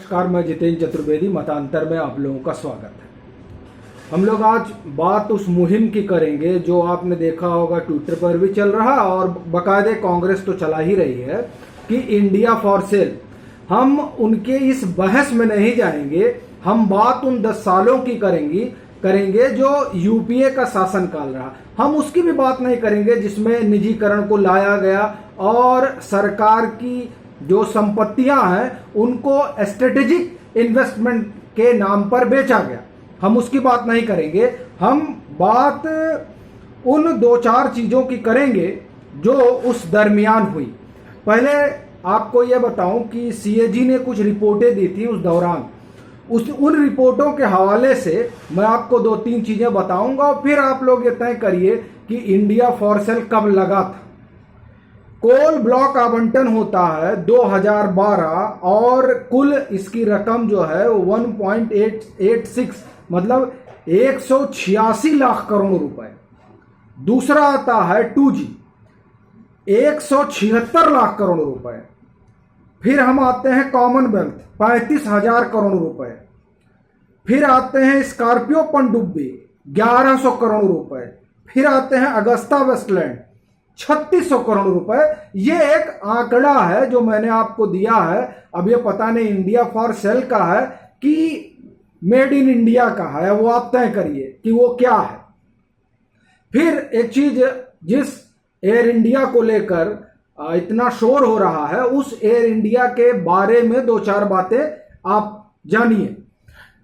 नमस्कार, मैं जितेंद्र चतुर्वेदी। मतांतर में आप लोगों का स्वागत है। हम लोग आज बात उस मुहिम की करेंगे जो आपने देखा होगा ट्विटर पर भी चल रहा और बाकायदे कांग्रेस तो चला ही रही है कि इंडिया फॉर सेल। हम उनके इस बहस में नहीं जाएंगे, हम बात उन 10 सालों की करेंगे जो यूपीए का शासनकाल रहा। हम उसकी भी बात नहीं करेंगे जिसमें निजीकरण को लाया गया और सरकार की जो संपत्तियां हैं उनको स्ट्रेटेजिक इन्वेस्टमेंट के नाम पर बेचा गया। हम उसकी बात नहीं करेंगे। हम बात उन 2-4 चीजों की करेंगे जो उस दरमियान हुई। पहले आपको यह बताऊं कि सीएजी ने कुछ रिपोर्टें दी थी उस दौरान। उन रिपोर्टों के हवाले से मैं आपको 2-3 चीजें बताऊंगा और फिर आप लोग ये तय करिए कि इंडिया फॉर सेल कब लगा था। कोल ब्लॉक आवंटन होता है 2012 और कुल इसकी रकम जो है 1.86 मतलब 186 लाख करोड़ रुपए। दूसरा आता है 2G 176 लाख करोड़ रुपए। फिर हम आते हैं कॉमनवेल्थ 35,000 करोड़ रुपए। फिर आते हैं स्कॉर्पियो पनडुब्बी 1100 करोड़ रुपए। फिर आते हैं अगस्ता वेस्टलैंड 3600 करोड़ रुपए। ये एक आंकड़ा है जो मैंने आपको दिया है। अब ये पता नहीं इंडिया फॉर सेल का है कि मेड इन इंडिया का है, वो आप तय करिए कि वो क्या है। फिर एक चीज जिस एयर इंडिया को लेकर इतना शोर हो रहा है, उस एयर इंडिया के बारे में 2-4 बातें आप जानिए।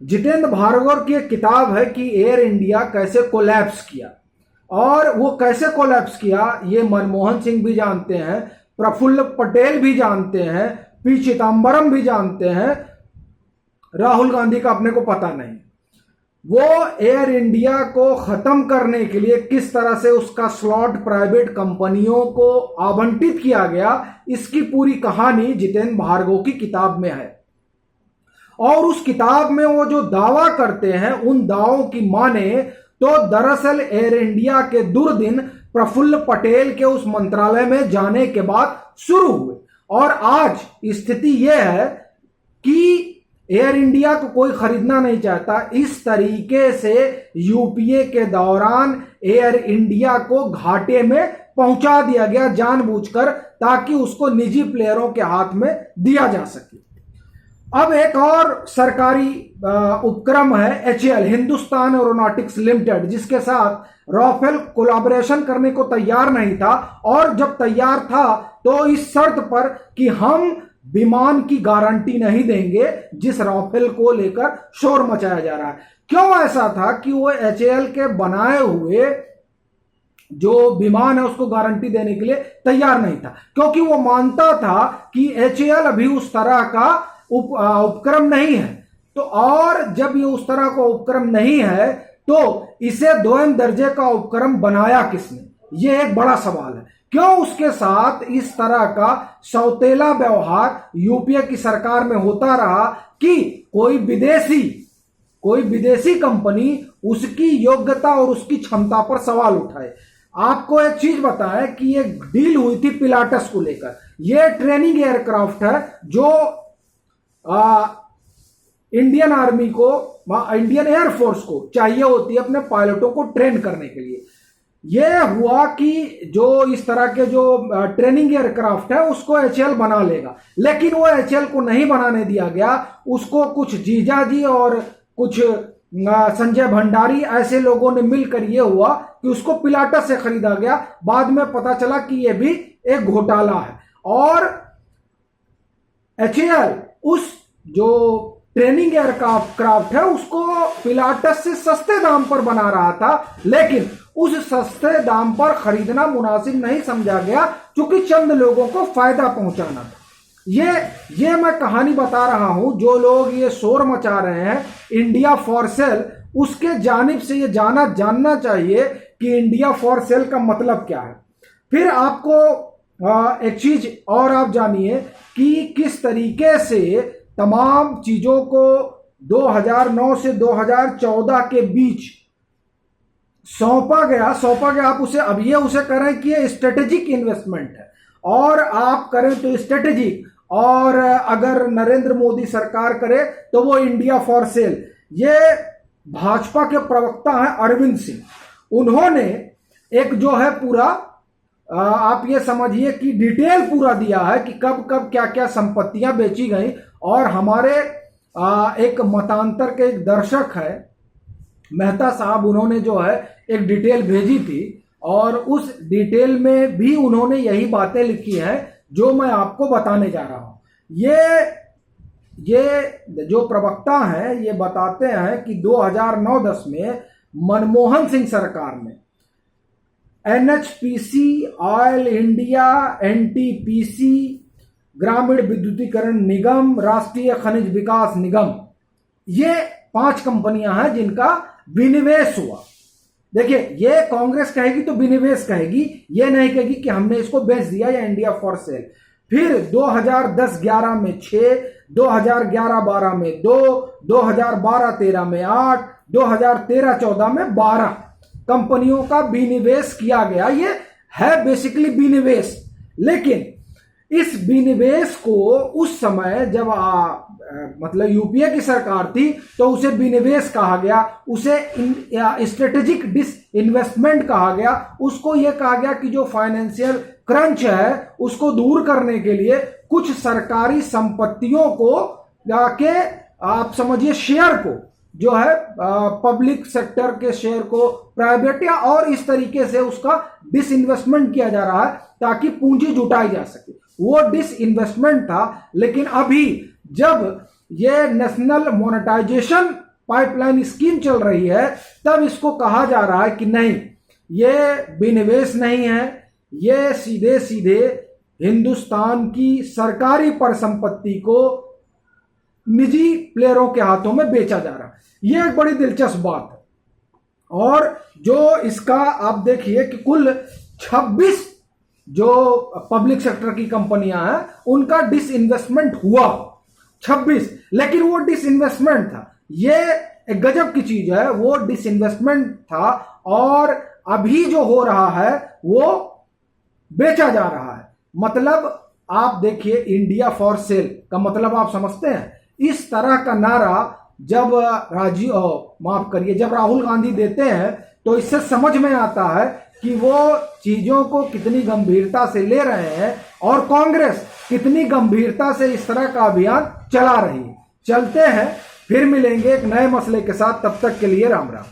जितेंद्र भार्गव की एक किताब है कि एयर इंडिया कैसे कोलैप्स किया, और वो कैसे कोलैप्स किया ये मनमोहन सिंह भी जानते हैं, प्रफुल्ल पटेल भी जानते हैं, पी चिदम्बरम भी जानते हैं, राहुल गांधी का अपने को पता नहीं। वो एयर इंडिया को खत्म करने के लिए किस तरह से उसका स्लॉट प्राइवेट कंपनियों को आवंटित किया गया, इसकी पूरी कहानी जितेंद्र भार्गव की किताब में है। और उस किताब में वो जो दावा करते हैं उन दावों की माने तो दरअसल एयर इंडिया के दुर्दिन प्रफुल्ल पटेल के उस मंत्रालय में जाने के बाद शुरू हुए। और आज स्थिति यह है कि एयर इंडिया को कोई खरीदना नहीं चाहता। इस तरीके से यूपीए के दौरान एयर इंडिया को घाटे में पहुंचा दिया गया जानबूझकर, ताकि उसको निजी प्लेयरों के हाथ में दिया जा सके। अब एक और सरकारी उपक्रम है HAL, हिंदुस्तान एरोनॉटिक्स लिमिटेड, जिसके साथ राफेल कोलैबोरेशन करने को तैयार नहीं था, और जब तैयार था तो इस शर्त पर कि हम विमान की गारंटी नहीं देंगे जिस राफेल को लेकर शोर मचाया जा रहा है। क्यों ऐसा था कि वो HAL के बनाए हुए जो विमान है उसको गारंटी देने के लिए तैयार नहीं था, क्योंकि वो मानता था कि HAL अभी उस तरह का उपक्रम नहीं है। तो और जब ये उस तरह का उपक्रम नहीं है तो इसे 2म दर्जे का उपक्रम बनाया किसने, ये एक बड़ा सवाल है। क्यों उसके साथ इस तरह का सौतेला व्यवहार यूपीए की सरकार में होता रहा कि कोई विदेशी कंपनी उसकी योग्यता और उसकी क्षमता पर सवाल उठाए। आपको एक चीज बताएं कि ये डील हुई थी पिलाटस को लेकर। ये ट्रेनिंग एयरक्राफ्ट है जो इंडियन आर्मी को, इंडियन एयरफोर्स को चाहिए होती है अपने पायलटों को ट्रेन करने के लिए। यह हुआ कि जो इस तरह के जो ट्रेनिंग एयरक्राफ्ट है उसको HAL बना लेगा, लेकिन वो HAL को नहीं बनाने दिया गया। उसको कुछ जीजाजी और कुछ संजय भंडारी ऐसे लोगों ने मिलकर यह हुआ कि उसको पिलाटस से खरीदा गया। बाद में पता चला कि यह भी एक घोटाला है, और HAL उस जो ट्रेनिंग एयरक्राफ्ट है उसको पिलाटस से सस्ते दाम पर बना रहा था, लेकिन उस सस्ते दाम पर खरीदना मुनासिब नहीं समझा गया क्योंकि चंद लोगों को फायदा पहुंचाना था। ये मैं कहानी बता रहा हूं। जो लोग ये शोर मचा रहे हैं इंडिया फॉर सेल, उसके जानिब से ये जानना चाहिए कि इंडिया फॉर सेल का मतलब क्या है। फिर आपको एक चीज और आप जानिए कि किस तरीके से तमाम चीजों को 2009 से 2014 के बीच सौंपा गया। आप उसे करें कि ये स्ट्रेटेजिक इन्वेस्टमेंट है, और आप करें तो स्ट्रेटेजिक, और अगर नरेंद्र मोदी सरकार करे तो वो इंडिया फॉर सेल। ये भाजपा के प्रवक्ता हैं अरविंद सिंह, उन्होंने एक जो है पूरा आप ये समझिए कि डिटेल पूरा दिया है कि कब कब क्या क्या संपत्तियां बेची गई। और हमारे एक मतांतर के एक दर्शक है मेहता साहब, उन्होंने जो है एक डिटेल भेजी थी और उस डिटेल में भी उन्होंने यही बातें लिखी हैं जो मैं आपको बताने जा रहा हूं। ये जो प्रवक्ता हैं ये बताते हैं कि 2009-10 में मनमोहन सिंह सरकार ने एनएचपीसी, ऑयल इंडिया, एनटीपीसी, ग्रामीण विद्युतीकरण निगम, राष्ट्रीय खनिज विकास निगम, ये 5 कंपनियां हैं जिनका विनिवेश हुआ। देखिए, ये कांग्रेस कहेगी तो विनिवेश कहेगी, ये नहीं कहेगी कि हमने इसको बेच दिया या इंडिया फॉर सेल। फिर 2010-11 में 6, 2011-12 में 2, 2012-13 में 8, 2013-14 में 12 कंपनियों का विनिवेश किया गया। ये है बेसिकली विनिवेश, लेकिन इस विनिवेश को उस समय जब मतलब यूपीए की सरकार थी तो उसे विनिवेश कहा गया, उसे स्ट्रेटेजिक डिसइन्वेस्टमेंट कहा गया। उसको यह कहा गया कि जो फाइनेंशियल क्रंच है उसको दूर करने के लिए कुछ सरकारी संपत्तियों को के आप समझिए शेयर को जो है पब्लिक सेक्टर के शेयर को प्राइवेट या और इस तरीके से उसका डिसइन्वेस्टमेंट किया जा रहा है ताकि पूंजी जुटाई जा सके। वो डिसइन्वेस्टमेंट था। लेकिन अभी जब ये नेशनल मोनेटाइजेशन पाइपलाइन स्कीम चल रही है तब इसको कहा जा रहा है कि नहीं, ये विनिवेश नहीं है, ये सीधे सीधे हिंदुस्तान की सरकारी परिसंपत्ति को निजी प्लेयरों के हाथों में बेचा जा रहा है। यह एक बड़ी दिलचस्प बात है। और जो इसका आप देखिए कि कुल 26 जो पब्लिक सेक्टर की कंपनियां हैं उनका डिसइन्वेस्टमेंट हुआ 26, लेकिन वो डिसइन्वेस्टमेंट था। ये एक गजब की चीज है, वो डिसइन्वेस्टमेंट था और अभी जो हो रहा है वो बेचा जा रहा है। मतलब आप देखिए, इंडिया फॉर सेल का मतलब आप समझते हैं। इस तरह का नारा जब जब राहुल गांधी देते हैं तो इससे समझ में आता है कि वो चीजों को कितनी गंभीरता से ले रहे हैं और कांग्रेस कितनी गंभीरता से इस तरह का अभियान चला रही है। चलते हैं, फिर मिलेंगे एक नए मसले के साथ। तब तक के लिए राम राम।